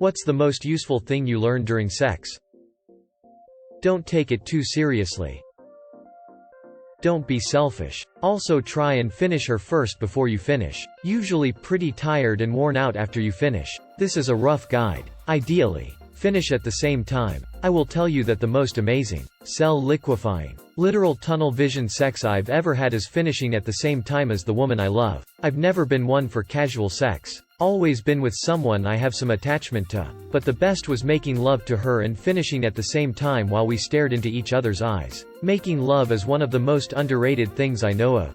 What's the most useful thing you learned during sex? Don't take it too seriously. Don't be selfish. Also try and finish her first before you finish. Usually pretty tired and worn out after you finish. This is a rough guide. Ideally, finish at the same time. I will tell you that the most amazing, liquefying, literal tunnel vision sex I've ever had is finishing at the same time as the woman I love. I've never been one for casual sex. Always been with someone I have some attachment to. But the best was making love to her and finishing at the same time while we stared into each other's eyes. Making love is one of the most underrated things I know of.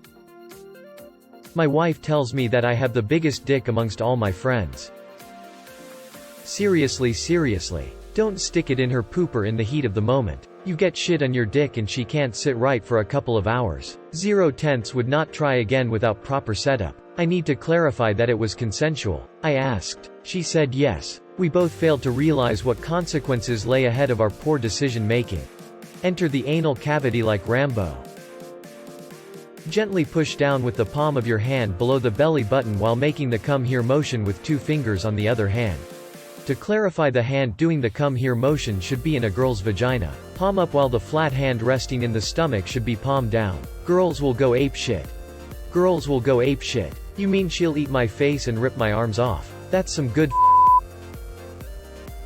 My wife tells me that I have the biggest dick amongst all my friends. Seriously. Don't stick it in her pooper in the heat of the moment. You get shit on your dick and she can't sit right for a couple of hours. 0/10 would not try again without proper setup. I need to clarify that it was consensual. I asked. She said yes. We both failed to realize what consequences lay ahead of our poor decision making. Enter the anal cavity like Rambo. Gently push down with the palm of your hand below the belly button while making the come here motion with 2 fingers on the other hand. To clarify, the hand doing the come here motion should be in a girl's vagina. Palm up while the flat hand resting in the stomach should be palm down. Girls will go ape shit. Girls will go ape shit. You mean she'll eat my face and rip my arms off? That's some good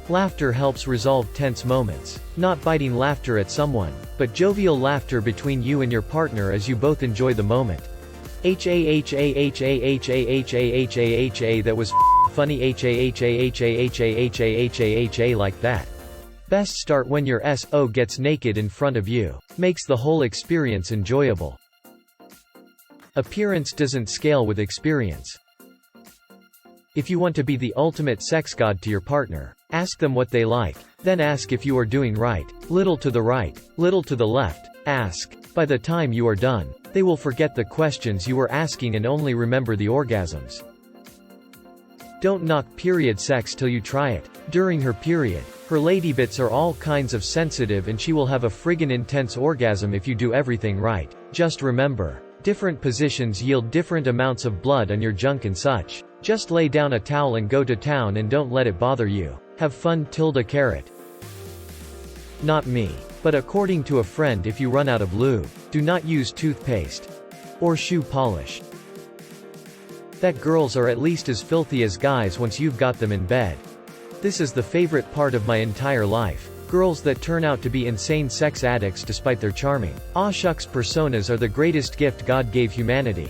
Laughter helps resolve tense moments. Not biting laughter at someone, but jovial laughter between you and your partner as you both enjoy the moment. That was funny. Like that. Best start when your SO gets naked in front of you. Makes the whole experience enjoyable. Appearance doesn't scale with experience. If you want to be the ultimate sex god to your partner, ask them what they like. Then ask if you are doing right. Little to the right, little to the left. Ask. By the time you are done, they will forget the questions you were asking and only remember the orgasms. Don't knock period sex till you try it. During her period, her lady bits are all kinds of sensitive and she will have a friggin' intense orgasm if you do everything right. Just remember, different positions yield different amounts of blood on your junk and such. Just lay down a towel and go to town and don't let it bother you. Have fun. Carrot. Not me. But according to a friend, if you run out of lube, do not use toothpaste. Or shoe polish. That girls are at least as filthy as guys once you've got them in bed. This is the favorite part of my entire life. Girls that turn out to be insane sex addicts despite their charming, aw shucks personas are the greatest gift God gave humanity.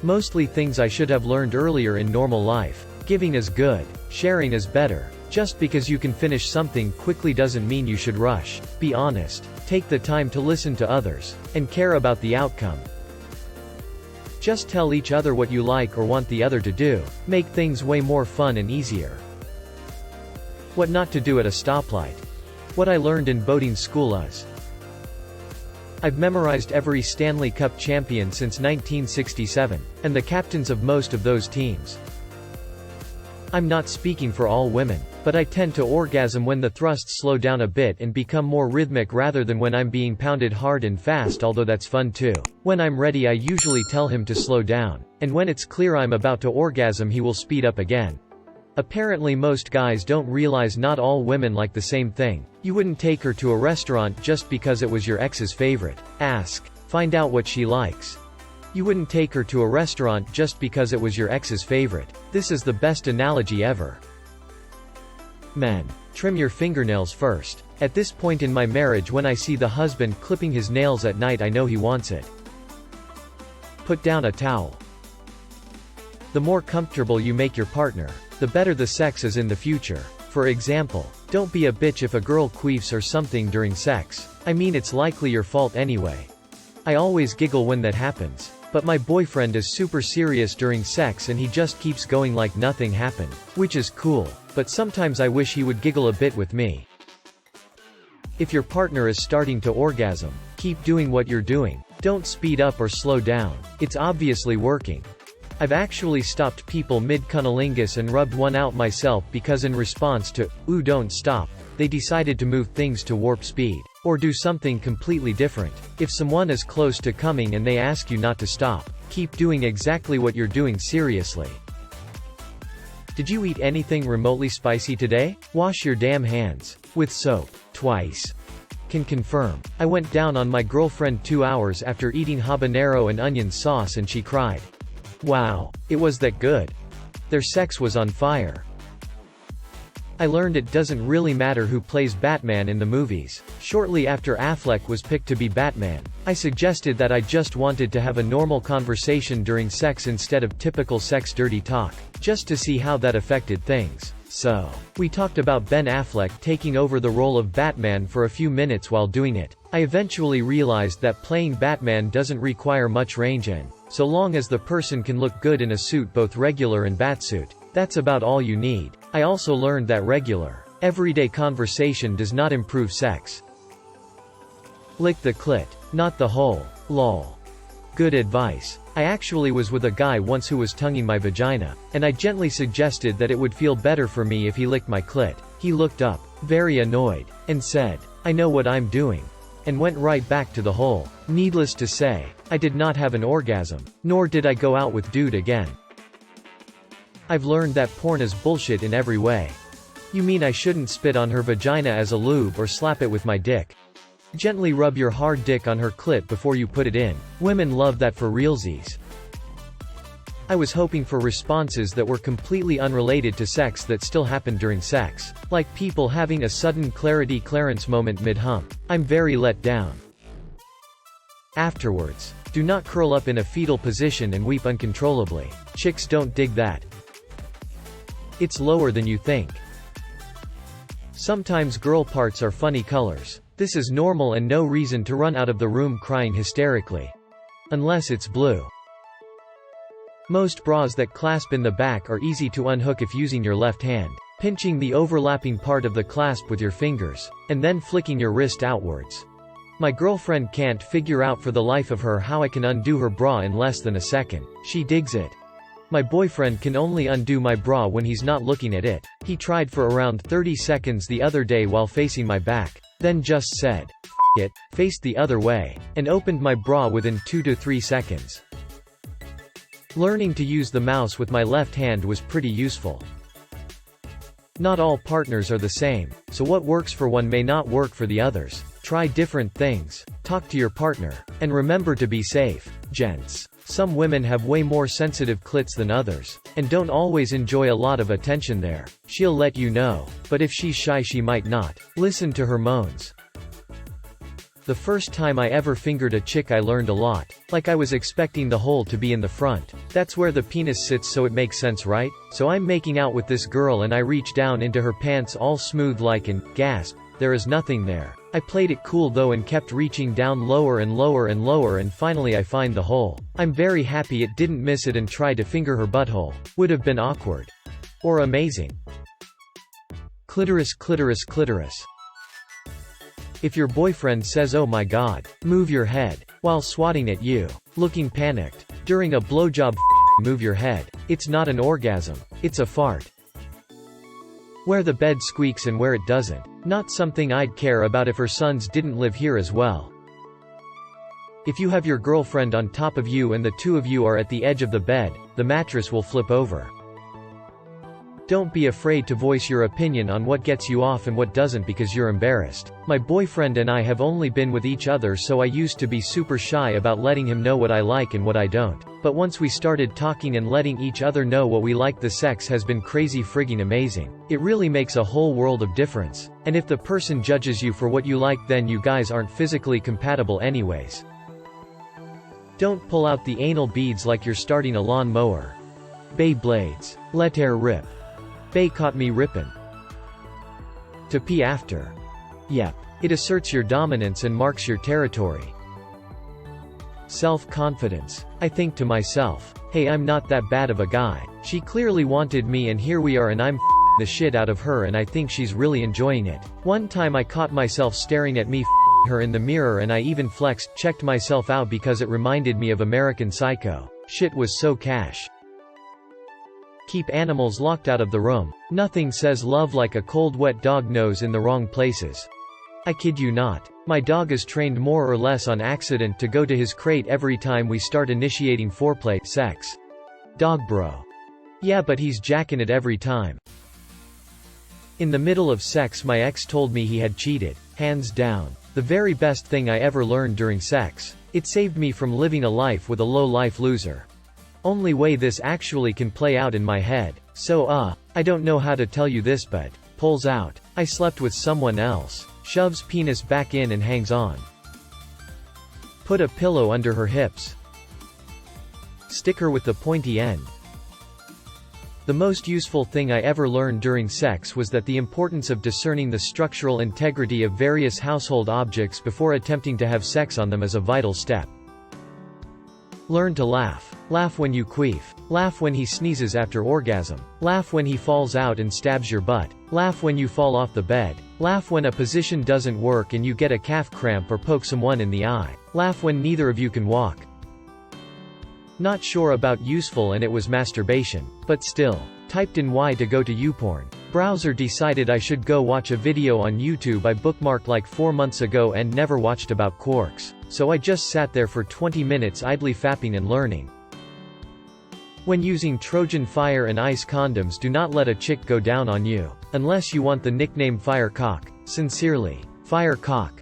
Mostly things I should have learned earlier in normal life. Giving is good. Sharing is better. Just because you can finish something quickly doesn't mean you should rush. Be honest. Take the time to listen to others. And care about the outcome. Just tell each other what you like or want the other to do. Make things way more fun and easier. What not to do at a stoplight. What I learned in boating school is: I've memorized every Stanley Cup champion since 1967, and the captains of most of those teams. I'm not speaking for all women, but I tend to orgasm when the thrusts slow down a bit and become more rhythmic rather than when I'm being pounded hard and fast, although that's fun too. When I'm ready, I usually tell him to slow down, and when it's clear I'm about to orgasm, he will speed up again. Apparently most guys don't realize not all women like the same thing. You wouldn't take her to a restaurant just because it was your ex's favorite. Ask. Find out what she likes. You wouldn't take her to a restaurant just because it was your ex's favorite. This is the best analogy ever. Men. Trim your fingernails first. At this point in my marriage, when I see the husband clipping his nails at night, I know he wants it. Put down a towel. The more comfortable you make your partner, the better the sex is in the future. For example, don't be a bitch if a girl queefs or something during sex. I mean, it's likely your fault anyway. I always giggle when that happens. But my boyfriend is super serious during sex and he just keeps going like nothing happened. Which is cool. But sometimes I wish he would giggle a bit with me. If your partner is starting to orgasm, keep doing what you're doing. Don't speed up or slow down. It's obviously working. I've actually stopped people mid-cunnilingus and rubbed one out myself because in response to, "Ooh, don't stop," they decided to move things to warp speed. Or do something completely different. If someone is close to coming and they ask you not to stop, keep doing exactly what you're doing seriously. Did you eat anything remotely spicy today? Wash your damn hands. With soap. Twice. Can confirm. I went down on my girlfriend 2 hours after eating habanero and onion sauce and she cried. Wow. It was that good. Their sex was on fire. I learned it doesn't really matter who plays Batman in the movies. Shortly after Affleck was picked to be Batman, I suggested that I just wanted to have a normal conversation during sex instead of typical sex dirty talk, just to see how that affected things. So, we talked about Ben Affleck taking over the role of Batman for a few minutes while doing it. I eventually realized that playing Batman doesn't require much range and, so long as the person can look good in a suit, both regular and batsuit, that's about all you need. I also learned that regular, everyday conversation does not improve sex. Lick the clit, not the hole. Lol. Good advice. I actually was with a guy once who was tonguing my vagina, and I gently suggested that it would feel better for me if he licked my clit. He looked up, very annoyed, and said, "I know what I'm doing," and went right back to the hole. Needless to say, I did not have an orgasm, nor did I go out with dude again. I've learned that porn is bullshit in every way. You mean I shouldn't spit on her vagina as a lube or slap it with my dick? Gently rub your hard dick on her clit before you put it in. Women love that for realsies. I was hoping for responses that were completely unrelated to sex that still happened during sex. Like people having a sudden clarence moment mid-hump. I'm very let down. Afterwards, do not curl up in a fetal position and weep uncontrollably. Chicks don't dig that. It's lower than you think. Sometimes girl parts are funny colors. This is normal and no reason to run out of the room crying hysterically. Unless it's blue. Most bras that clasp in the back are easy to unhook if using your left hand, pinching the overlapping part of the clasp with your fingers, and then flicking your wrist outwards. My girlfriend can't figure out for the life of her how I can undo her bra in less than a second. She digs it. My boyfriend can only undo my bra when he's not looking at it. He tried for around 30 seconds the other day while facing my back, then just said, "F it," faced the other way, and opened my bra within 2 to 3 seconds. Learning to use the mouse with my left hand was pretty useful. Not all partners are the same, so what works for one may not work for the others. Try different things, talk to your partner, and remember to be safe, gents. Some women have way more sensitive clits than others, and don't always enjoy a lot of attention there. She'll let you know, but if she's shy she might not. Listen to her moans. The first time I ever fingered a chick I learned a lot. Like I was expecting the hole to be in the front. That's where the penis sits, so it makes sense, right? So I'm making out with this girl and I reach down into her pants all smooth like and, gasp, there is nothing there. I played it cool though and kept reaching down lower and lower and lower and finally I find the hole. I'm very happy it didn't miss it and try to finger her butthole. Would have been awkward. Or amazing. Clitoris, clitoris, clitoris. If your boyfriend says "oh my god," move your head, while swatting at you, looking panicked. During a blowjob, move your head. It's not an orgasm. It's a fart. Where the bed squeaks and where it doesn't. Not something I'd care about if her sons didn't live here as well. If you have your girlfriend on top of you and the two of you are at the edge of the bed, the mattress will flip over. Don't be afraid to voice your opinion on what gets you off and what doesn't because you're embarrassed. My boyfriend and I have only been with each other, so I used to be super shy about letting him know what I like and what I don't. But once we started talking and letting each other know what we like, the sex has been crazy frigging amazing. It really makes a whole world of difference. And if the person judges you for what you like, then you guys aren't physically compatible anyways. Don't pull out the anal beads like you're starting a lawn mower. Bay blades. Let air rip. Bay caught me rippin'. To pee after. Yep. It asserts your dominance and marks your territory. Self-confidence. I think to myself, hey, I'm not that bad of a guy. She clearly wanted me and here we are and I'm f***ing the shit out of her and I think she's really enjoying it. One time I caught myself staring at me f***ing her in the mirror and I even flexed, checked myself out because it reminded me of American Psycho. Shit was so cash. Keep animals locked out of the room. Nothing says love like a cold wet dog nose in the wrong places. I kid you not. My dog is trained more or less on accident to go to his crate every time we start initiating foreplay sex. Dog bro. Yeah, but he's jacking it every time. In the middle of sex my ex told me he had cheated. Hands down. The very best thing I ever learned during sex. It saved me from living a life with a low-life loser. Only way this actually can play out in my head. So I don't know how to tell you this but, pulls out. I slept with someone else. Shoves penis back in and hangs on. Put a pillow under her hips. Stick her with the pointy end. The most useful thing I ever learned during sex was that the importance of discerning the structural integrity of various household objects before attempting to have sex on them is a vital step. Learn to laugh. Laugh when you queef. Laugh when he sneezes after orgasm. Laugh when he falls out and stabs your butt. Laugh when you fall off the bed. Laugh when a position doesn't work and you get a calf cramp or poke someone in the eye. Laugh when neither of you can walk. Not sure about useful and it was masturbation. But still. Typed in Y to go to YouPorn. Browser decided I should go watch a video on YouTube I bookmarked like 4 months ago and never watched about quarks. So I just sat there for 20 minutes idly fapping and learning. When using Trojan Fire and Ice condoms, do not let a chick go down on you. Unless you want the nickname Firecock. Sincerely. Firecock.